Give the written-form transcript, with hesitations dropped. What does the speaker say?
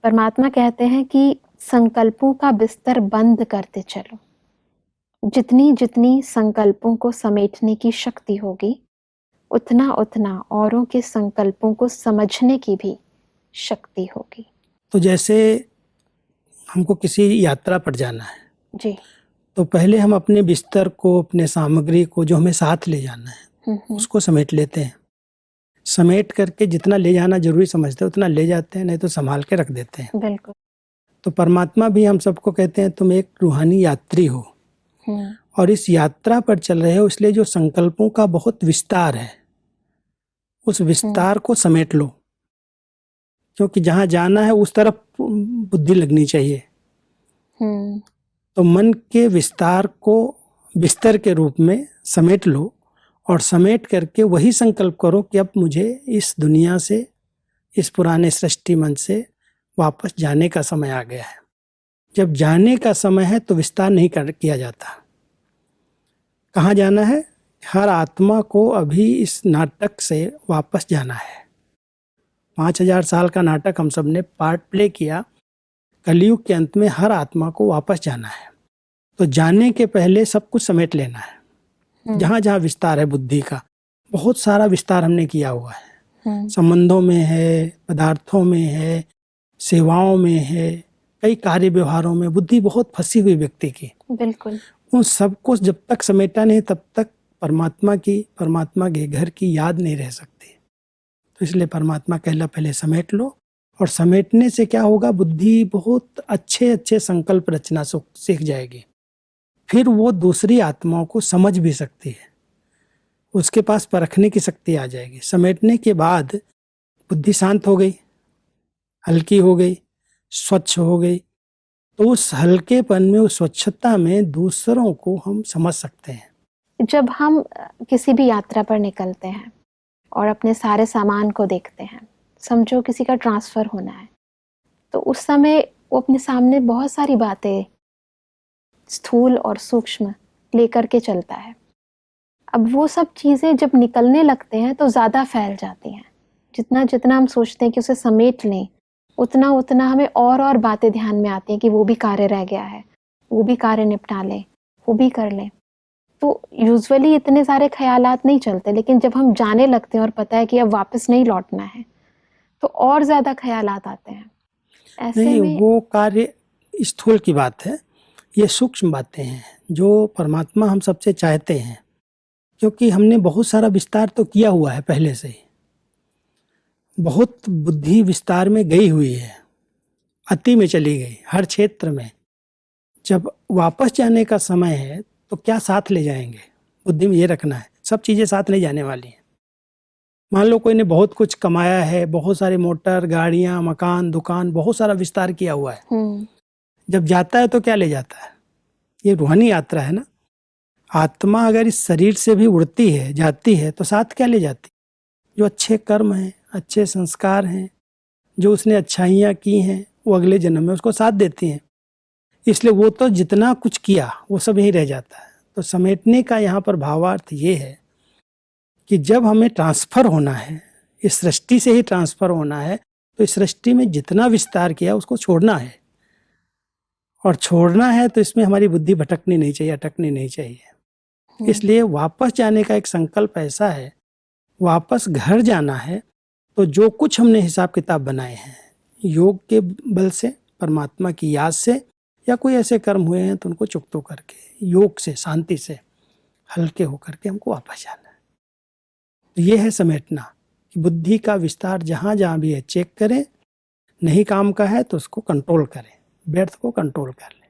परमात्मा कहते हैं कि संकल्पों का बिस्तर बंद करते चलो। जितनी जितनी संकल्पों को समेटने की शक्ति होगी, उतना उतना औरों के संकल्पों को समझने की भी शक्ति होगी। तो जैसे हमको किसी यात्रा पर जाना है जी। तो पहले हम अपने बिस्तर को, अपने सामग्री को जो हमें साथ ले जाना है उसको समेट लेते हैं। समेट करके जितना ले जाना जरूरी समझते हैं उतना ले जाते हैं, नहीं तो संभाल के रख देते हैं। बिल्कुल। तो परमात्मा भी हम सबको कहते हैं तुम एक रूहानी यात्री हो और इस यात्रा पर चल रहे हो, इसलिए जो संकल्पों का बहुत विस्तार है उस विस्तार को समेट लो, क्योंकि जहां जाना है उस तरफ बुद्धि लगनी चाहिए। तो मन के विस्तार को बिस्तर के रूप में समेट लो और समेट करके वही संकल्प करो कि अब मुझे इस दुनिया से, इस पुराने सृष्टि मन से वापस जाने का समय आ गया है। जब जाने का समय है तो विस्तार नहीं किया जाता। कहाँ जाना है? हर आत्मा को अभी इस नाटक से वापस जाना है। 5000 साल का नाटक हम सब ने पार्ट प्ले किया। कलयुग के अंत में हर आत्मा को वापस जाना है। तो जाने के पहले सब कुछ समेट लेना है। जहाँ जहाँ विस्तार है बुद्धि का, बहुत सारा विस्तार हमने किया हुआ है। संबंधों में है, पदार्थों में है, सेवाओं में है, कई कार्य व्यवहारों में बुद्धि बहुत फंसी हुई व्यक्ति की। बिल्कुल। उन सबको जब तक समेटा नहीं तब तक परमात्मा के घर की याद नहीं रह सकती। तो इसलिए परमात्मा कहला पहले समेट लो, और समेटने से क्या होगा, बुद्धि बहुत अच्छे अच्छे संकल्प रचना सीख जाएगी। फिर वो दूसरी आत्माओं को समझ भी सकती है, उसके पास परखने की शक्ति आ जाएगी। समेटने के बाद बुद्धि शांत हो गई, हल्की हो गई, स्वच्छ हो गई। तो उस हल्केपन में, उस स्वच्छता में दूसरों को हम समझ सकते हैं। जब हम किसी भी यात्रा पर निकलते हैं और अपने सारे सामान को देखते हैं, समझो किसी का ट्रांसफ़र होना है, तो उस समय वो अपने सामने बहुत सारी बातें स्थूल और सूक्ष्म लेकर के चलता है। अब वो सब चीज़ें जब निकलने लगते हैं तो ज़्यादा फैल जाती हैं। जितना जितना हम सोचते हैं कि उसे समेट लें, उतना उतना हमें और बातें ध्यान में आती हैं कि वो भी कार्य रह गया है, वो भी कार्य निपटा लें, वो भी कर लें। तो यूजुअली इतने सारे ख्यालात नहीं चलते, लेकिन जब हम जाने लगते हैं और पता है कि अब वापस नहीं लौटना है, तो और ज़्यादा ख्यालात आते हैं। ऐसे नहीं, में वो कार्य स्थूल की बात है। ये सूक्ष्म बातें हैं जो परमात्मा हम सबसे चाहते हैं, क्योंकि हमने बहुत सारा विस्तार तो किया हुआ है पहले से ही। बहुत बुद्धि विस्तार में गई हुई है, अति में चली गई हर क्षेत्र में। जब वापस जाने का समय है तो क्या साथ ले जाएंगे, बुद्धि में ये रखना है। सब चीज़ें साथ नहीं जाने वाली हैं। मान लो कोई ने बहुत कुछ कमाया है, बहुत सारे मोटर, गाड़ियाँ, मकान, दुकान, बहुत सारा विस्तार किया हुआ है। जब जाता है तो क्या ले जाता है? ये रूहानी यात्रा है ना। आत्मा अगर इस शरीर से भी उड़ती है, जाती है, तो साथ क्या ले जाती? जो अच्छे कर्म हैं, अच्छे संस्कार हैं, जो उसने अच्छाइयाँ की हैं, वो अगले जन्म में उसको साथ देती हैं। इसलिए वो तो जितना कुछ किया वो सब यहीं रह जाता है। तो समेटने का यहाँ पर भावार्थ ये है कि जब हमें ट्रांसफ़र होना है, इस सृष्टि से ही ट्रांसफ़र होना है, तो इस सृष्टि में जितना विस्तार किया उसको छोड़ना है। और छोड़ना है तो इसमें हमारी बुद्धि भटकनी नहीं चाहिए, अटकनी नहीं चाहिए। इसलिए वापस जाने का एक संकल्प ऐसा है, वापस घर जाना है। तो जो कुछ हमने हिसाब किताब बनाए हैं, योग के बल से, परमात्मा की याद से, या कोई ऐसे कर्म हुए हैं तो उनको चुकतो करके, योग से, शांति से, हल्के होकर के हमको वापस जाना है। तो ये है समेटना, कि बुद्धि का विस्तार जहाँ जहाँ भी है चेक करें, नहीं काम का है तो उसको कंट्रोल करें, व्यर्थ को कंट्रोल कर लें।